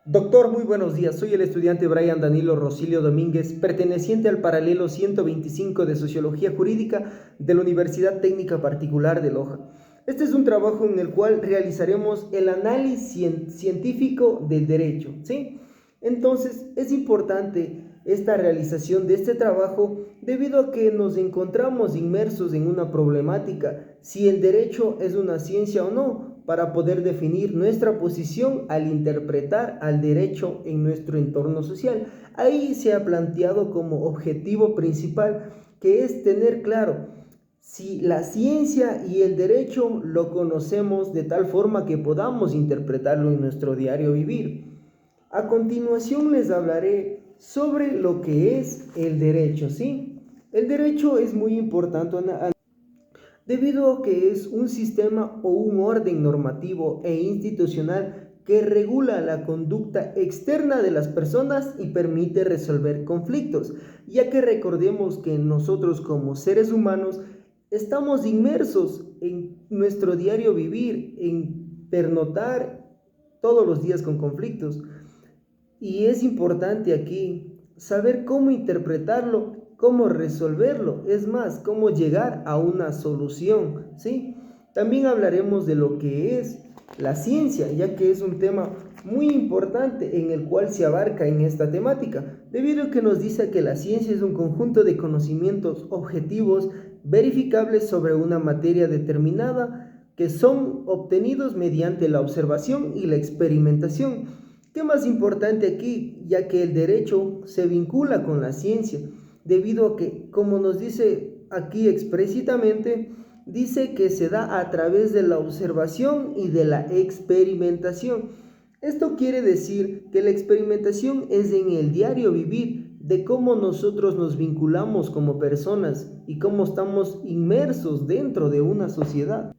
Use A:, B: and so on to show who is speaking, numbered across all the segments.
A: Doctor, muy buenos días. Soy el estudiante Brian Danilo Rosilio Domínguez, perteneciente al paralelo 125 de Sociología Jurídica de la Universidad Técnica Particular de Loja. Este es un trabajo en el cual realizaremos el análisis científico del derecho, ¿sí? Entonces, es importante esta realización de este trabajo debido a que nos encontramos inmersos en una problemática, si el derecho es una ciencia o no, para poder definir nuestra posición al interpretar al derecho en nuestro entorno social. Ahí se ha planteado como objetivo principal que es tener claro si la ciencia y el derecho lo conocemos de tal forma que podamos interpretarlo en nuestro diario vivir. A continuación les hablaré sobre lo que es el derecho, ¿sí? El derecho es muy importante debido a que es un sistema o un orden normativo e institucional que regula la conducta externa de las personas y permite resolver conflictos, ya que recordemos que nosotros como seres humanos estamos inmersos en nuestro diario vivir, en pernotar todos los días con conflictos. Y es importante aquí saber cómo interpretarlo, cómo resolverlo, es más, cómo llegar a una solución, ¿sí? También hablaremos de lo que es la ciencia, ya que es un tema muy importante en el cual se abarca en esta temática, debido a que nos dice que la ciencia es un conjunto de conocimientos objetivos verificables sobre una materia determinada que son obtenidos mediante la observación y la experimentación. ¿Qué más importante aquí? Ya que el derecho se vincula con la ciencia, debido a que, como nos dice aquí explícitamente, dice que se da a través de la observación y de la experimentación. Esto quiere decir que la experimentación es en el diario vivir de cómo nosotros nos vinculamos como personas y cómo estamos inmersos dentro de una sociedad.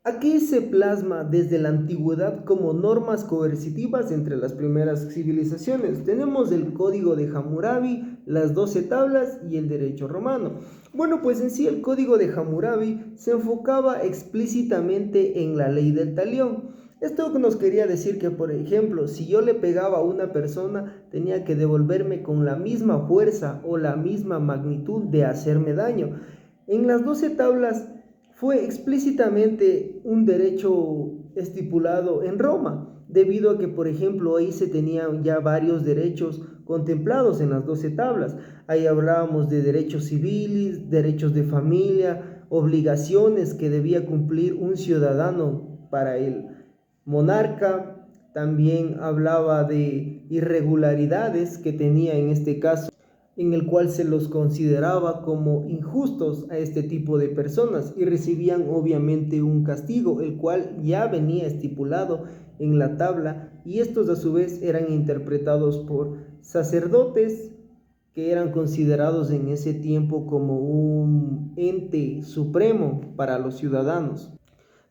A: Aquí se plasma desde la antigüedad como normas coercitivas entre las primeras civilizaciones. Tenemos el Código de Hammurabi, las 12 tablas y el derecho romano. Bueno, pues en sí el Código de Hammurabi se enfocaba explícitamente en la ley del talión. Esto nos quería decir que, por ejemplo, si yo le pegaba a una persona, tenía que devolverme con la misma fuerza o la misma magnitud de hacerme daño. En las 12 tablas fue explícitamente un derecho estipulado en Roma, debido a que, por ejemplo, ahí se tenían ya varios derechos contemplados en las 12 tablas. Ahí hablábamos de derechos civiles, derechos de familia, obligaciones que debía cumplir un ciudadano para el monarca. También hablaba de irregularidades que tenía en este caso, en el cual se los consideraba como injustos a este tipo de personas y recibían obviamente un castigo, el cual ya venía estipulado en la tabla, y estos a su vez eran interpretados por sacerdotes que eran considerados en ese tiempo como un ente supremo para los ciudadanos.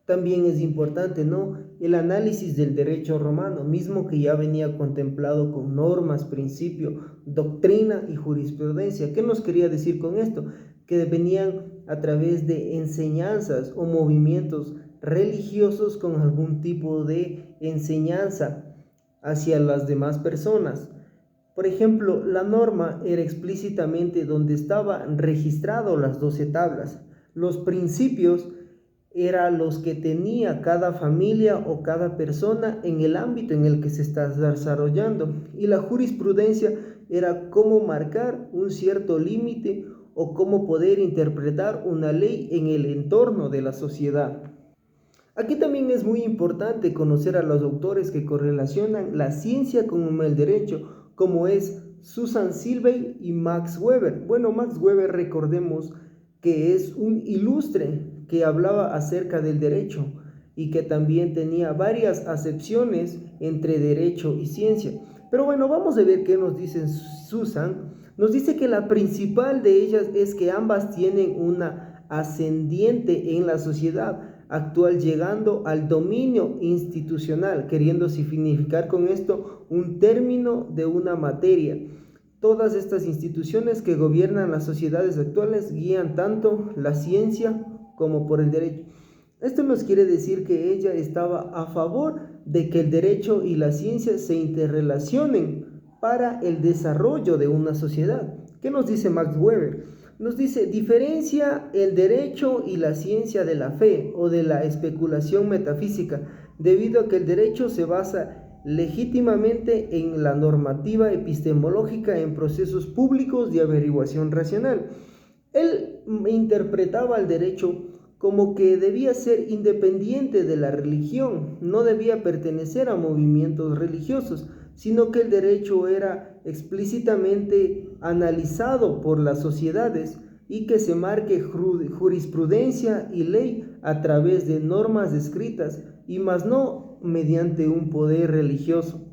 A: También es importante, ¿no?, el análisis del derecho romano, mismo que ya venía contemplado con normas, principio, doctrina y jurisprudencia. ¿Qué nos quería decir con esto? Que venían a través de enseñanzas o movimientos religiosos con algún tipo de enseñanza hacia las demás personas. Por ejemplo, la norma era explícitamente donde estaban registradas las 12 tablas. Los principios eran los que tenía cada familia o cada persona en el ámbito en el que se está desarrollando. Y la jurisprudencia era cómo marcar un cierto límite o cómo poder interpretar una ley en el entorno de la sociedad. Aquí también es muy importante conocer a los autores que correlacionan la ciencia con el derecho, como es Susan Silvey y Max Weber. Bueno, Max Weber, recordemos que es un ilustre que hablaba acerca del derecho y que también tenía varias acepciones entre derecho y ciencia. Pero bueno, vamos a ver qué nos dice Susan. Nos dice que la principal de ellas es que ambas tienen una ascendiente en la sociedad actual, llegando al dominio institucional, queriendo significar con esto un término de una materia. Todas estas instituciones que gobiernan las sociedades actuales guían tanto la ciencia como por el derecho. Esto nos quiere decir que ella estaba a favor de que el derecho y la ciencia se interrelacionen para el desarrollo de una sociedad. ¿Qué nos dice Max Weber? Nos dice, diferencia el derecho y la ciencia de la fe o de la especulación metafísica, debido a que el derecho se basa legítimamente en la normativa epistemológica en procesos públicos de averiguación racional. Él interpretaba el derecho como que debía ser independiente de la religión, no debía pertenecer a movimientos religiosos, sino que el derecho era explícitamente analizado por las sociedades y que se marque jurisprudencia y ley a través de normas escritas y más no mediante un poder religioso.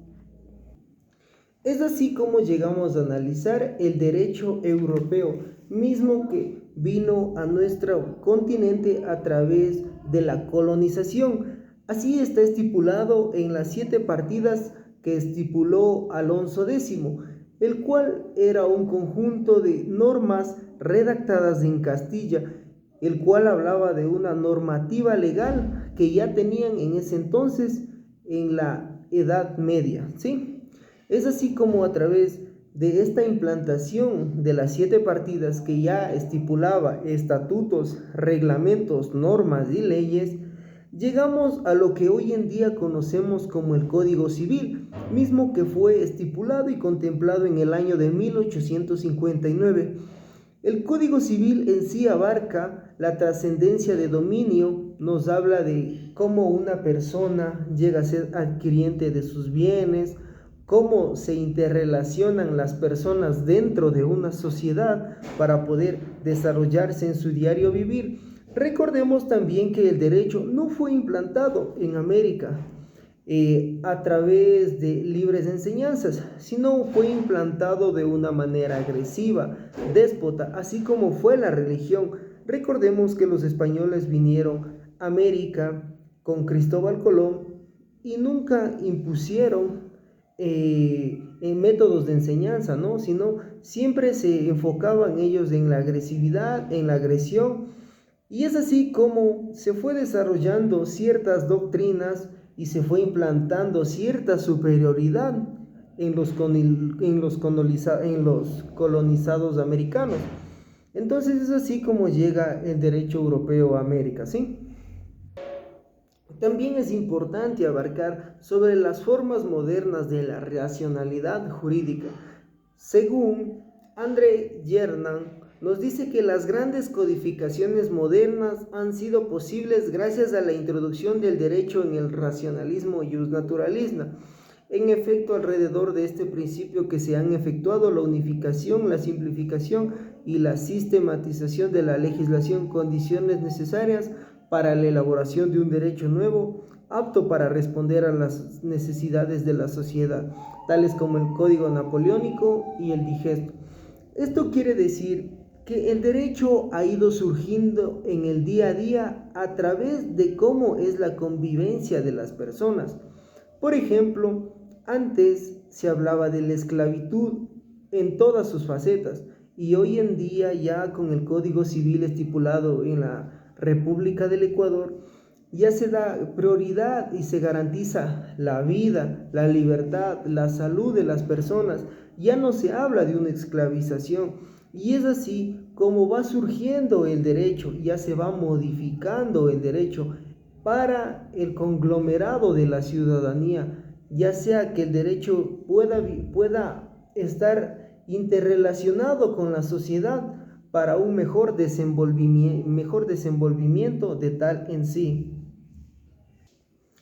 A: Es así como llegamos a analizar el derecho europeo, mismo que vino a nuestro continente a través de la colonización. Así está estipulado en las 7 partidas que estipuló Alonso X, el cual era un conjunto de normas redactadas en Castilla, el cual hablaba de una normativa legal que ya tenían en ese entonces en la Edad Media, ¿sí? Es así como a través de esta implantación de las 7 partidas que ya estipulaba estatutos, reglamentos, normas y leyes, llegamos a lo que hoy en día conocemos como el Código Civil, mismo que fue estipulado y contemplado en el año de 1859. El Código Civil en sí abarca la trascendencia de dominio, nos habla de cómo una persona llega a ser adquiriente de sus bienes, cómo se interrelacionan las personas dentro de una sociedad para poder desarrollarse en su diario vivir. Recordemos también que el derecho no fue implantado en América a través de libres enseñanzas, sino fue implantado de una manera agresiva, déspota, así como fue la religión. Recordemos que los españoles vinieron a América con Cristóbal Colón y nunca impusieron en métodos de enseñanza, ¿no? Sino siempre se enfocaban ellos en la agresividad, en la agresión, y es así como se fue desarrollando ciertas doctrinas y se fue implantando cierta superioridad en los colonizados americanos. Entonces es así como llega el derecho europeo a América, ¿sí? También es importante abarcar sobre las formas modernas de la racionalidad jurídica. Según André Yernan, nos dice que las grandes codificaciones modernas han sido posibles gracias a la introducción del derecho en el racionalismo y naturalismo. En efecto, alrededor de este principio que se han efectuado la unificación, la simplificación y la sistematización de la legislación, condiciones necesarias para la elaboración de un derecho nuevo, apto para responder a las necesidades de la sociedad, tales como el Código Napoleónico y el Digesto. Esto quiere decir que el derecho ha ido surgiendo en el día a día a través de cómo es la convivencia de las personas. Por ejemplo, antes se hablaba de la esclavitud en todas sus facetas y hoy en día ya con el Código Civil estipulado en la República del Ecuador ya se da prioridad y se garantiza la vida, la libertad, la salud de las personas. Ya no se habla de una esclavización y es así como va surgiendo el derecho, ya se va modificando el derecho para el conglomerado de la ciudadanía, ya sea que el derecho pueda estar interrelacionado con la sociedad para un mejor desenvolvimiento de tal en sí.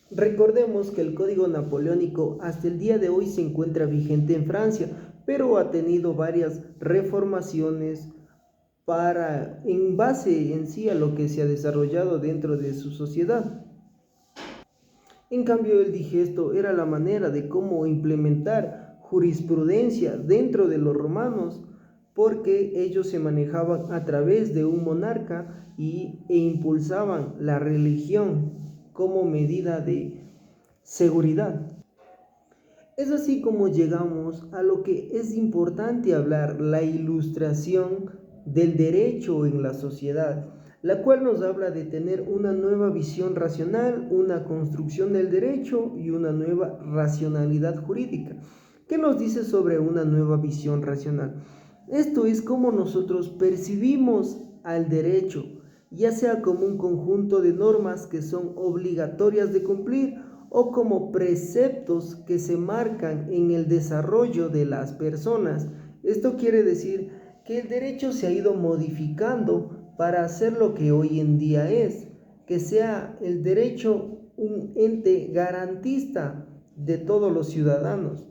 A: Recordemos que el Código Napoleónico hasta el día de hoy se encuentra vigente en Francia, pero ha tenido varias reformaciones en base en sí a lo que se ha desarrollado dentro de su sociedad. En cambio, el digesto era la manera de cómo implementar jurisprudencia dentro de los romanos, porque ellos se manejaban a través de un monarca e impulsaban la religión como medida de seguridad. Es así como llegamos a lo que es importante hablar, la ilustración del derecho en la sociedad. la cual nos habla de tener una nueva visión racional, una construcción del derecho y una nueva racionalidad jurídica. ¿Qué nos dice sobre una nueva visión racional? Esto es cómo nosotros percibimos al derecho, ya sea como un conjunto de normas que son obligatorias de cumplir o como preceptos que se marcan en el desarrollo de las personas. Esto quiere decir que el derecho se ha ido modificando para hacer lo que hoy en día es, que sea el derecho un ente garantista de todos los ciudadanos.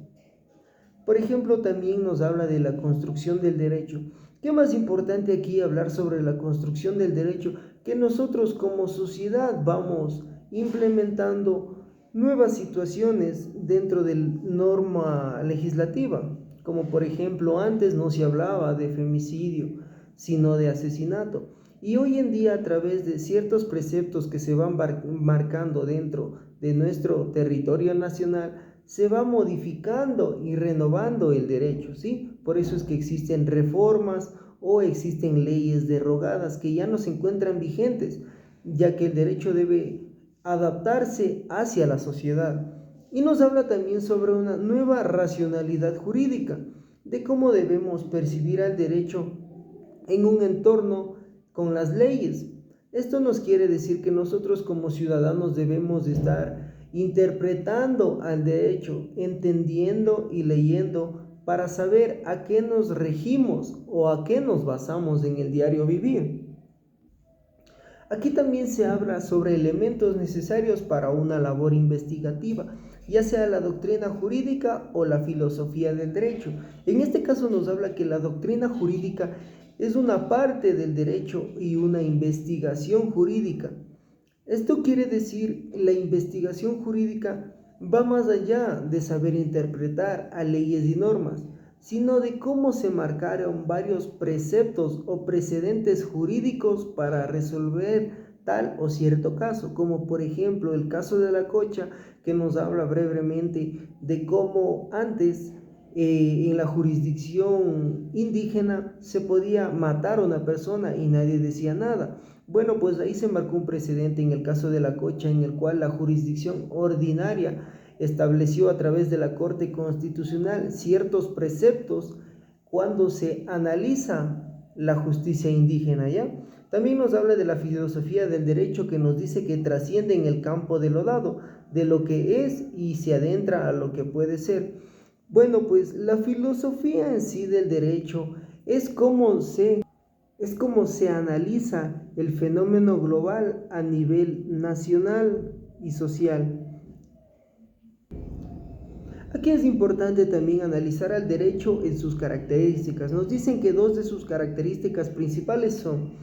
A: Por ejemplo, también nos habla de la construcción del derecho. ¿Qué más importante aquí hablar sobre la construcción del derecho? Que nosotros como sociedad vamos implementando nuevas situaciones dentro de la norma legislativa, como por ejemplo antes no se hablaba de femicidio, sino de asesinato. Y hoy en día a través de ciertos preceptos que se van marcando dentro de nuestro territorio nacional, se va modificando y renovando el derecho, ¿sí? Por eso es que existen reformas o existen leyes derogadas que ya no se encuentran vigentes, ya que el derecho debe adaptarse hacia la sociedad. Y nos habla también sobre una nueva racionalidad jurídica, de cómo debemos percibir al derecho en un entorno con las leyes. Esto nos quiere decir que nosotros como ciudadanos debemos estar interpretando al derecho, entendiendo y leyendo para saber a qué nos regimos o a qué nos basamos en el diario vivir. Aquí también se habla sobre elementos necesarios para una labor investigativa, ya sea la doctrina jurídica o la filosofía del derecho. En este caso nos habla que la doctrina jurídica es una parte del derecho y una investigación jurídica. Esto quiere decir, la investigación jurídica va más allá de saber interpretar a leyes y normas, sino de cómo se marcaron varios preceptos o precedentes jurídicos para resolver tal o cierto caso, como por ejemplo el caso de la Cocha, que nos habla brevemente de cómo antes en la jurisdicción indígena se podía matar a una persona y nadie decía nada. Bueno, pues ahí se marcó un precedente en el caso de la Cocha, en el cual la jurisdicción ordinaria estableció a través de la Corte Constitucional ciertos preceptos cuando se analiza la justicia indígena, ¿ya? También nos habla de la filosofía del derecho, que nos dice que trasciende en el campo de lo dado, de lo que es, y se adentra a lo que puede ser. Bueno, pues la filosofía en sí del derecho es cómo se analiza el fenómeno global a nivel nacional y social. Aquí es importante también analizar al derecho en sus características. Nos dicen que dos de sus características principales son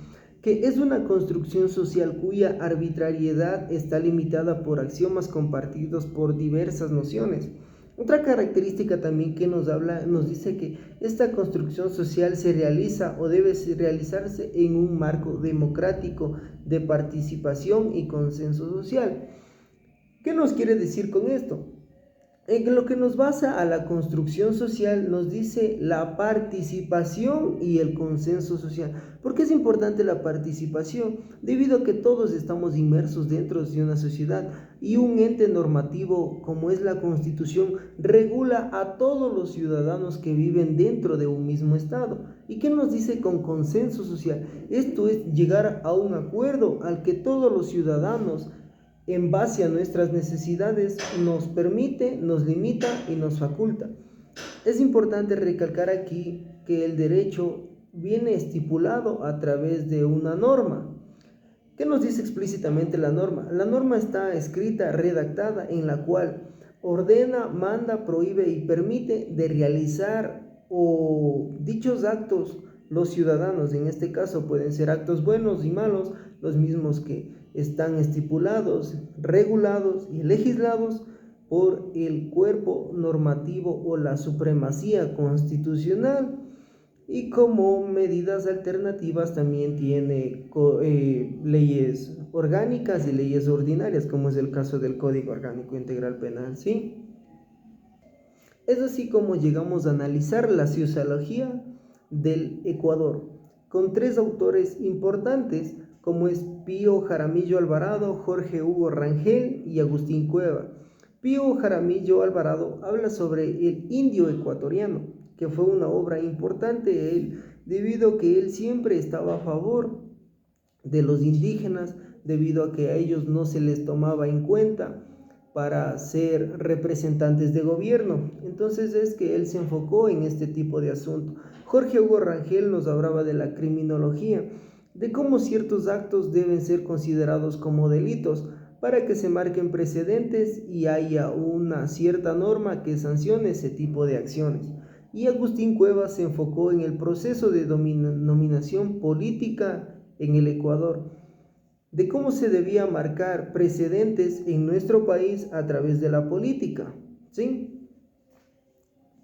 A: que es una construcción social cuya arbitrariedad está limitada por axiomas compartidos por diversas nociones. Otra característica también que nos habla, nos dice que esta construcción social se realiza o debe realizarse en un marco democrático de participación y consenso social. ¿Qué nos quiere decir con esto? En lo que nos basa a la construcción social nos dice la participación y el consenso social. ¿Por qué es importante la participación? Debido a que todos estamos inmersos dentro de una sociedad y un ente normativo como es la Constitución regula a todos los ciudadanos que viven dentro de un mismo estado. ¿Y qué nos dice con consenso social? Esto es llegar a un acuerdo al que todos los ciudadanos, en base a nuestras necesidades, nos permite, nos limita y nos faculta. Es importante recalcar aquí que el derecho viene estipulado a través de una norma. ¿Qué nos dice explícitamente la norma? La norma está escrita, redactada, en la cual ordena, manda, prohíbe y permite de realizar o dichos actos los ciudadanos. En este caso pueden ser actos buenos y malos, los mismos que están estipulados, regulados y legislados por el cuerpo normativo o la supremacía constitucional. Y como medidas alternativas también tiene leyes orgánicas y leyes ordinarias, como es el caso del Código Orgánico Integral Penal, ¿sí? Es así como llegamos a analizar la sociología del Ecuador, con tres autores importantes como es Pío Jaramillo Alvarado, Jorge Hugo Rangel y Agustín Cueva. Pío Jaramillo Alvarado habla sobre el indio ecuatoriano, que fue una obra importante de él, debido a que él siempre estaba a favor de los indígenas, debido a que a ellos no se les tomaba en cuenta para ser representantes de gobierno. Entonces es que él se enfocó en este tipo de asunto. Jorge Hugo Rangel nos hablaba de la criminología, de cómo ciertos actos deben ser considerados como delitos para que se marquen precedentes y haya una cierta norma que sancione ese tipo de acciones. Y Agustín Cuevas se enfocó en el proceso de nominación política en el Ecuador, de cómo se debía marcar precedentes en nuestro país a través de la política, ¿sí?